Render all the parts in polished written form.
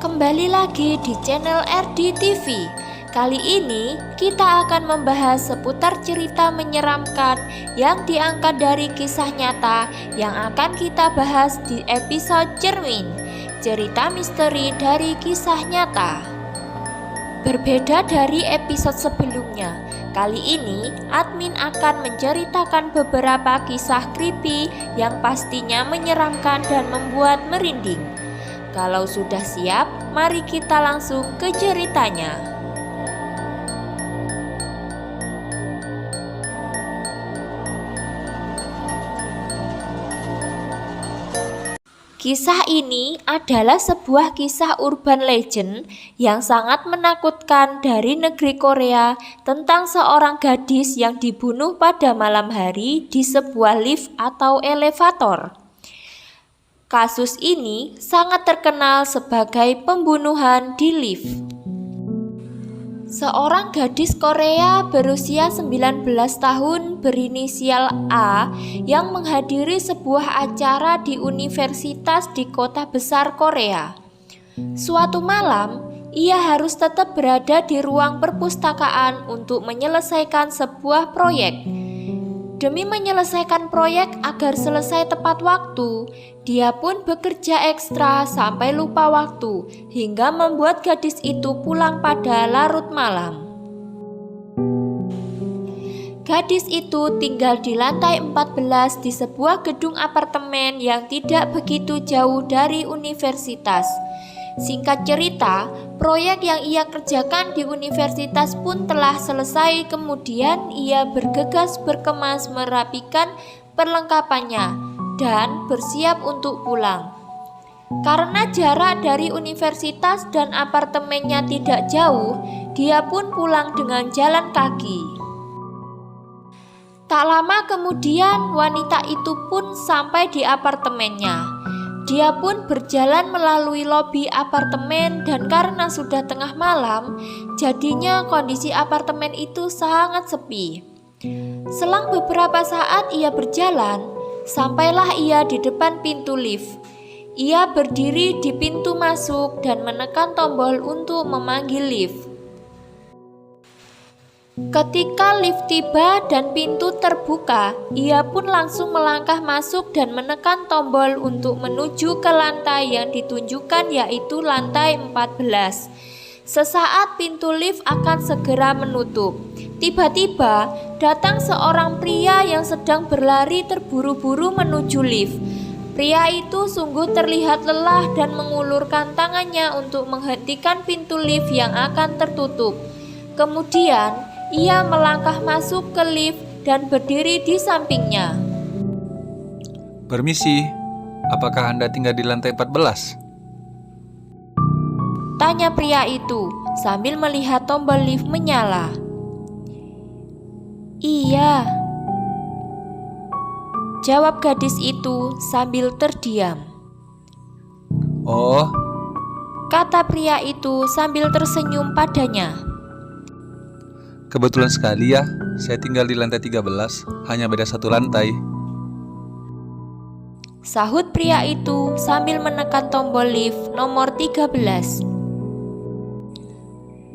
Kembali lagi di channel RD TV. Kali ini kita akan membahas seputar cerita menyeramkan yang diangkat dari kisah nyata yang akan kita bahas di episode Cermin, cerita misteri dari kisah nyata. Berbeda dari episode sebelumnya, kali ini admin akan menceritakan beberapa kisah creepy yang pastinya menyeramkan dan membuat merinding. Kalau sudah siap, mari kita langsung ke ceritanya. Kisah ini adalah sebuah kisah urban legend yang sangat menakutkan dari negeri Korea tentang seorang gadis yang dibunuh pada malam hari di sebuah lift atau elevator. Kasus ini sangat terkenal sebagai pembunuhan di lift. Seorang gadis Korea berusia 19 tahun berinisial A yang menghadiri sebuah acara di universitas di kota besar Korea. Suatu malam, ia harus tetap berada di ruang perpustakaan untuk menyelesaikan sebuah proyek. Demi menyelesaikan proyek agar selesai tepat waktu, dia pun bekerja ekstra sampai lupa waktu, hingga membuat gadis itu pulang pada larut malam. Gadis itu tinggal di lantai 14 di sebuah gedung apartemen yang tidak begitu jauh dari universitas. Singkat cerita, proyek yang ia kerjakan di universitas pun telah selesai. Kemudian ia bergegas berkemas merapikan perlengkapannya dan bersiap untuk pulang. Karena jarak dari universitas dan apartemennya tidak jauh, dia pun pulang dengan jalan kaki. Tak lama kemudian wanita itu pun sampai di apartemennya. Dia pun berjalan melalui lobi apartemen dan karena sudah tengah malam, jadinya kondisi apartemen itu sangat sepi. Selang beberapa saat ia berjalan, sampailah ia di depan pintu lift. Ia berdiri di pintu masuk dan menekan tombol untuk memanggil lift. Ketika lift tiba dan pintu terbuka, ia pun langsung melangkah masuk dan menekan tombol untuk menuju ke lantai yang ditunjukkan, yaitu lantai 14. Sesaat pintu lift akan segera menutup. Tiba-tiba datang seorang pria yang sedang berlari terburu-buru menuju lift. Pria itu sungguh terlihat lelah dan mengulurkan tangannya untuk menghentikan pintu lift yang akan tertutup. Kemudian ia melangkah masuk ke lift dan berdiri di sampingnya. Permisi, apakah Anda tinggal di lantai 14? Tanya pria itu sambil melihat tombol lift menyala. Iya, jawab gadis itu sambil terdiam. Oh, kata pria itu sambil tersenyum padanya. kebetulan sekali ya, saya tinggal di lantai 13, hanya beda satu lantai. Sahut pria itu sambil menekan tombol lift nomor 13.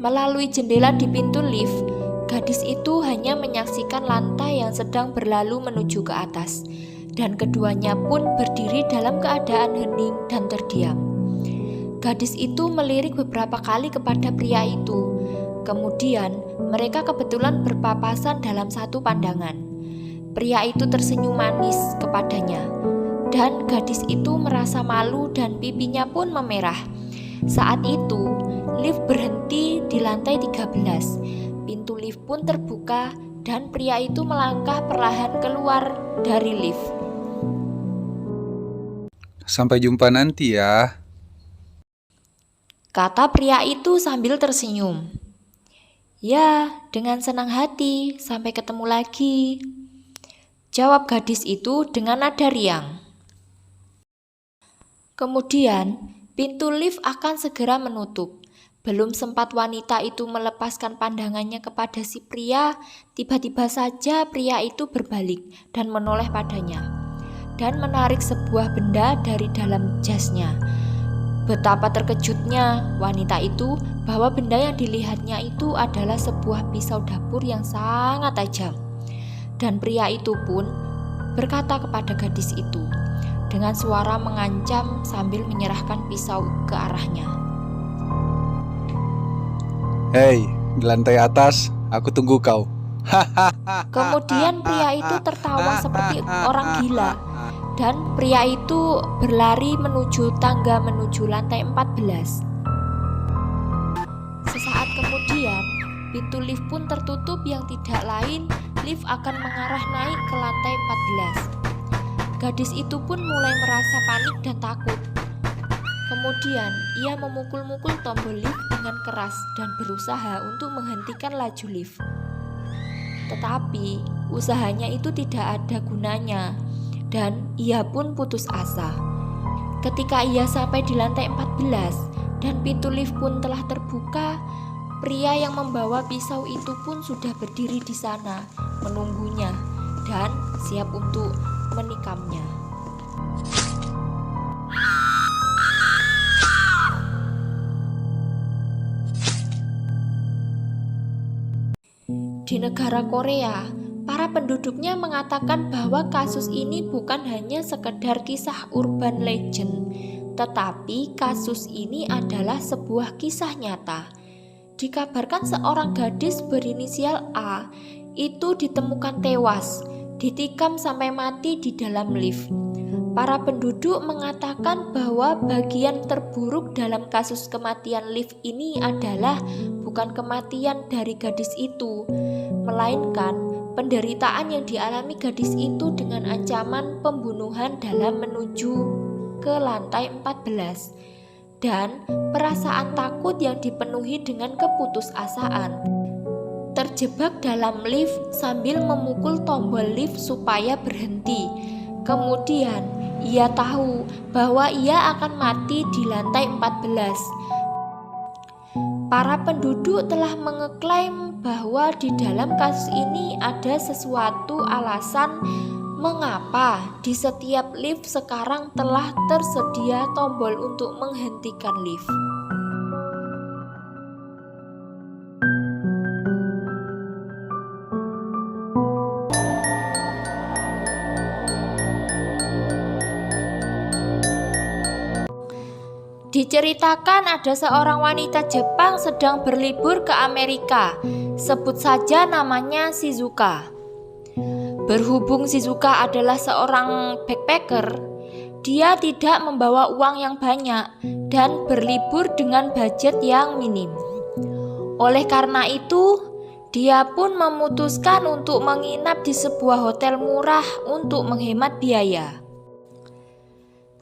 Melalui jendela di pintu lift, gadis itu hanya menyaksikan lantai yang sedang berlalu menuju ke atas, dan keduanya pun berdiri dalam keadaan hening dan terdiam. Gadis itu melirik beberapa kali kepada pria itu. Kemudian mereka kebetulan berpapasan dalam satu pandangan. Pria itu tersenyum manis kepadanya, dan gadis itu merasa malu dan pipinya pun memerah. Saat itu lift berhenti di lantai 13. Pintu lift pun terbuka dan pria itu melangkah perlahan keluar dari lift. Sampai jumpa nanti ya, kata pria itu sambil tersenyum. Ya, dengan senang hati, sampai ketemu lagi, jawab gadis itu dengan nada riang. Kemudian, pintu lift akan segera menutup. Belum sempat wanita itu melepaskan pandangannya kepada si pria, tiba-tiba saja pria itu berbalik dan menoleh padanya, dan menarik sebuah benda dari dalam jasnya. Betapa terkejutnya wanita itu bahwa benda yang dilihatnya itu adalah sebuah pisau dapur yang sangat tajam. Dan pria itu pun berkata kepada gadis itu dengan suara mengancam sambil menyerahkan pisau ke arahnya. Hei, di lantai atas, aku tunggu kau. Kemudian pria itu tertawa seperti orang gila, dan pria itu berlari menuju tangga menuju lantai 14. Sesaat kemudian, pintu lift pun tertutup yang tidak lain, lift akan mengarah naik ke lantai 14. Gadis itu pun mulai merasa panik dan takut. Kemudian, ia memukul-mukul tombol lift dengan keras dan berusaha untuk menghentikan laju lift. Tetapi, usahanya itu tidak ada gunanya, dan ia pun putus asa. Ketika ia sampai di lantai 14 dan pintu lift pun telah terbuka, pria yang membawa pisau itu pun sudah berdiri di sana, menunggunya dan siap untuk menikamnya. Di negara Korea, para penduduknya mengatakan bahwa kasus ini bukan hanya sekedar kisah urban legend, tetapi kasus ini adalah sebuah kisah nyata. Dikabarkan seorang gadis berinisial A itu ditemukan tewas, ditikam sampai mati di dalam lift. Para penduduk mengatakan bahwa bagian terburuk dalam kasus kematian lift ini adalah bukan kematian dari gadis itu, melainkan penderitaan yang dialami gadis itu dengan ancaman pembunuhan dalam menuju ke lantai 14 dan perasaan takut yang dipenuhi dengan keputusasaan. Terjebak dalam lift sambil memukul tombol lift supaya berhenti. Kemudian ia tahu bahwa ia akan mati di lantai 14. Para penduduk telah mengeklaim bahwa di dalam kasus ini ada sesuatu alasan mengapa di setiap lift sekarang telah tersedia tombol untuk menghentikan lift. Diceritakan ada seorang wanita Jepang sedang berlibur ke Amerika. Sebut saja namanya Shizuka. Berhubung Shizuka adalah seorang backpacker, dia tidak membawa uang yang banyak dan berlibur dengan budget yang minim. Oleh karena itu, dia pun memutuskan untuk menginap di sebuah hotel murah untuk menghemat biaya.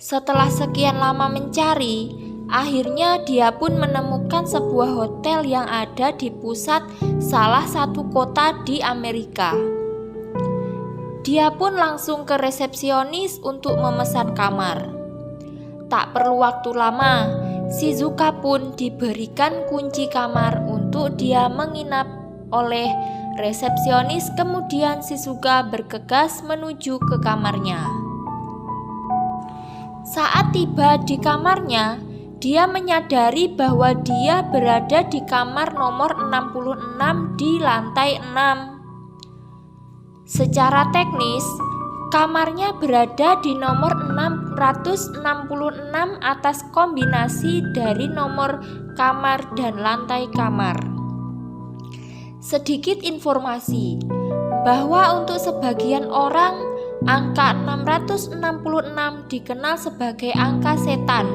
Setelah sekian lama mencari, akhirnya dia pun menemukan sebuah hotel yang ada di pusat salah satu kota di Amerika. Dia pun langsung ke resepsionis untuk memesan kamar. Tak perlu waktu lama, Shizuka pun diberikan kunci kamar untuk dia menginap oleh resepsionis. Kemudian Shizuka bergegas menuju ke kamarnya. Saat tiba di kamarnya, dia menyadari bahwa dia berada di kamar nomor 66 di lantai 6. Secara teknis, kamarnya berada di nomor 666 atas kombinasi dari nomor kamar dan lantai kamar. Sedikit informasi bahwa untuk sebagian orang, angka 666 dikenal sebagai angka setan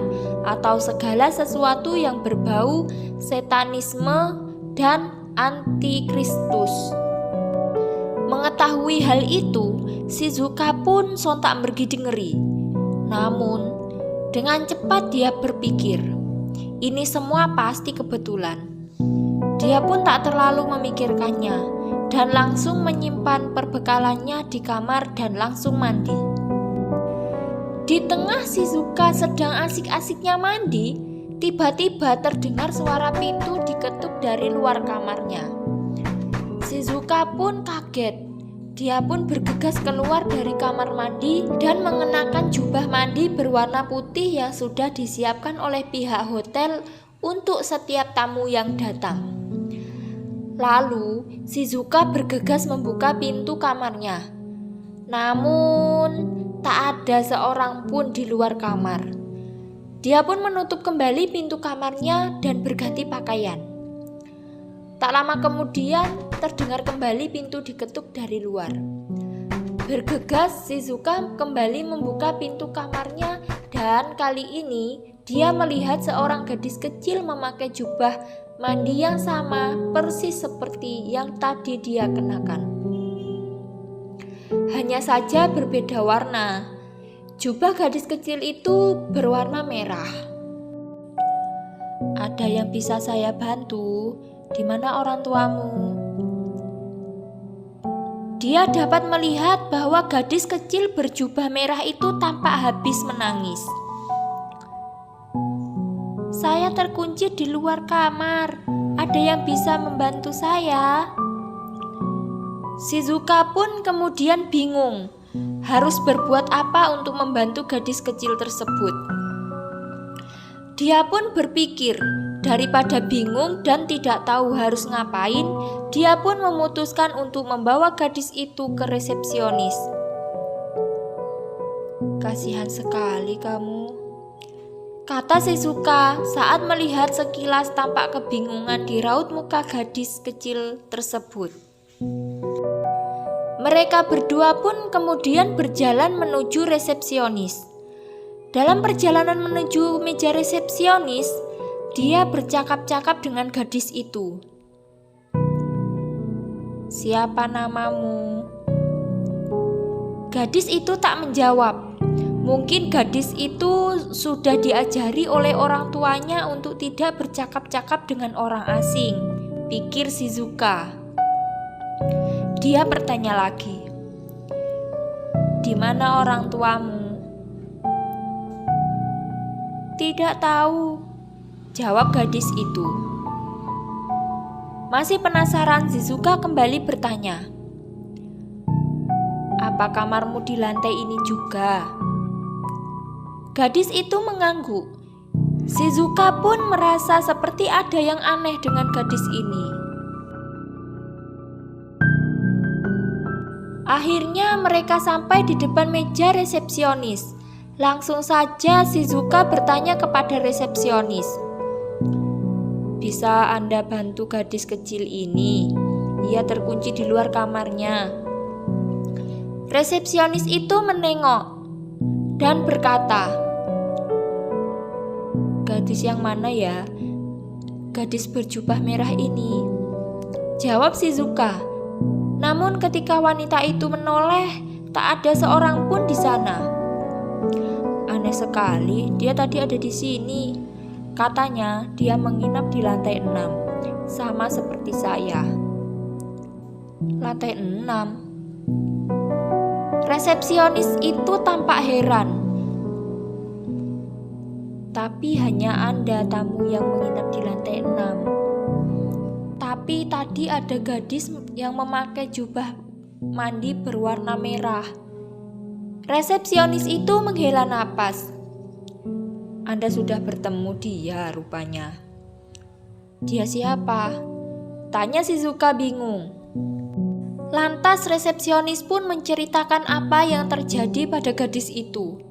atau segala sesuatu yang berbau setanisme dan antikristus. Mengetahui hal itu, Shizuka pun sontak bergidik ngeri. Namun, dengan cepat dia berpikir, ini semua pasti kebetulan. Dia pun tak terlalu memikirkannya dan langsung menyimpan perbekalannya di kamar dan langsung mandi. Di tengah Shizuka sedang asik-asiknya mandi, tiba-tiba terdengar suara pintu diketuk dari luar kamarnya. Shizuka pun kaget Dia pun bergegas keluar dari kamar mandi dan mengenakan jubah mandi berwarna putih yang sudah disiapkan oleh pihak hotel untuk setiap tamu yang datang. Lalu, Shizuka bergegas membuka pintu kamarnya. Namun, tak ada seorang pun di luar kamar. Dia pun menutup kembali pintu kamarnya dan berganti pakaian. Tak lama kemudian, terdengar kembali pintu diketuk dari luar. Bergegas, Shizuka kembali membuka pintu kamarnya dan kali ini dia melihat seorang gadis kecil memakai jubah mandi yang sama persis seperti yang tadi dia kenakan. Hanya saja berbeda warna. Jubah gadis kecil itu berwarna merah. Ada yang bisa saya bantu? Di mana orang tuamu? Dia dapat melihat bahwa gadis kecil berjubah merah itu tampak habis menangis. Saya terkunci di luar kamar. Ada yang bisa membantu saya? Shizuka pun kemudian bingung. Harus berbuat apa untuk membantu gadis kecil tersebut? Dia pun berpikir, daripada bingung dan tidak tahu harus ngapain, dia pun memutuskan untuk membawa gadis itu ke resepsionis. Kasihan sekali kamu, kata Shizuka saat melihat sekilas tampak kebingungan di raut muka gadis kecil tersebut. Mereka berdua pun kemudian berjalan menuju resepsionis. Dalam perjalanan menuju meja resepsionis, dia bercakap-cakap dengan gadis itu. Siapa namamu? Gadis itu tak menjawab. Mungkin gadis itu sudah diajari oleh orang tuanya untuk tidak bercakap-cakap dengan orang asing, pikir Shizuka. Dia bertanya lagi, di mana orang tuamu? Tidak tahu, jawab gadis itu. Masih penasaran, Shizuka kembali bertanya, apa kamarmu di lantai ini juga? Gadis itu mengangguk. Shizuka pun merasa seperti ada yang aneh dengan gadis ini. Akhirnya mereka sampai di depan meja resepsionis. Langsung saja Shizuka bertanya kepada resepsionis, bisa Anda bantu gadis kecil ini? Ia terkunci di luar kamarnya. Resepsionis itu menengok dan berkata, gadis yang mana ya? Gadis berjubah merah ini, jawab Shizuka. Namun ketika wanita itu menoleh, tak ada seorang pun di sana. Aneh sekali, dia tadi ada di sini. Katanya dia menginap di lantai 6, sama seperti saya. Lantai 6. Resepsionis itu tampak heran. Tapi hanya Anda tamu yang menginap di lantai 6. Tapi tadi ada gadis yang memakai jubah mandi berwarna merah. Resepsionis itu menghela napas. Anda sudah bertemu dia rupanya. Dia siapa? Tanya Shizuka bingung. Lantas resepsionis pun menceritakan apa yang terjadi pada gadis itu.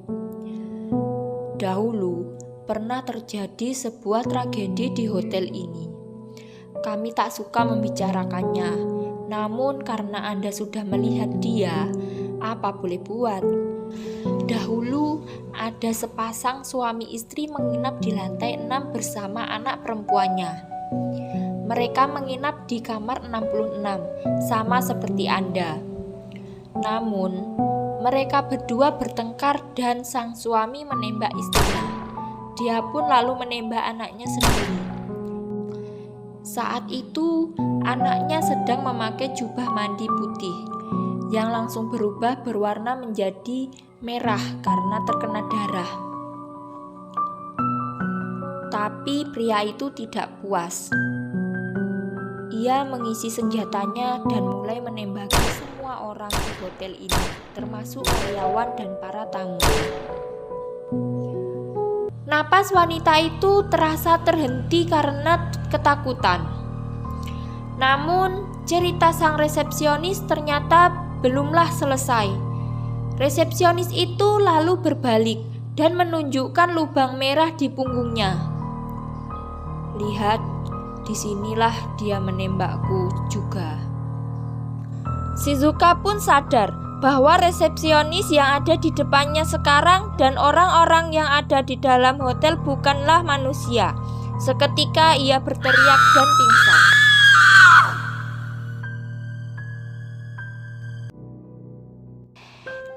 Dahulu pernah terjadi sebuah tragedi di hotel ini. Kami tak suka membicarakannya, namun karena Anda sudah melihat dia, apa boleh buat? Dahulu ada sepasang suami istri menginap di lantai 6 bersama anak perempuannya. Mereka menginap di kamar 66, sama seperti Anda. Namun, mereka berdua bertengkar dan sang suami menembak istrinya. Dia pun lalu menembak anaknya sendiri. Saat itu, anaknya sedang memakai jubah mandi putih yang langsung berubah berwarna menjadi merah karena terkena darah. Tapi pria itu tidak puas. Ia mengisi senjatanya dan mulai menembaki semua semua orang di hotel ini, termasuk karyawan dan para tamu. Napas wanita itu terasa terhenti karena ketakutan. Namun, cerita sang resepsionis ternyata belumlah selesai. Resepsionis itu lalu berbalik dan menunjukkan lubang merah di punggungnya. Lihat, disinilah dia menembakku juga. Shizuka pun sadar bahwa resepsionis yang ada di depannya sekarang dan orang-orang yang ada di dalam hotel bukanlah manusia. Seketika ia berteriak dan pingsan.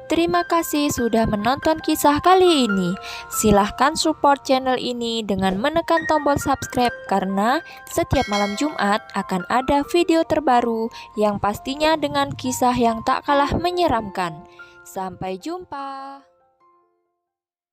Terima kasih sudah menonton kisah kali ini. Silahkan support channel ini dengan menekan tombol subscribe karena setiap malam Jumat akan ada video terbaru yang pastinya dengan kisah yang tak kalah menyeramkan. Sampai jumpa.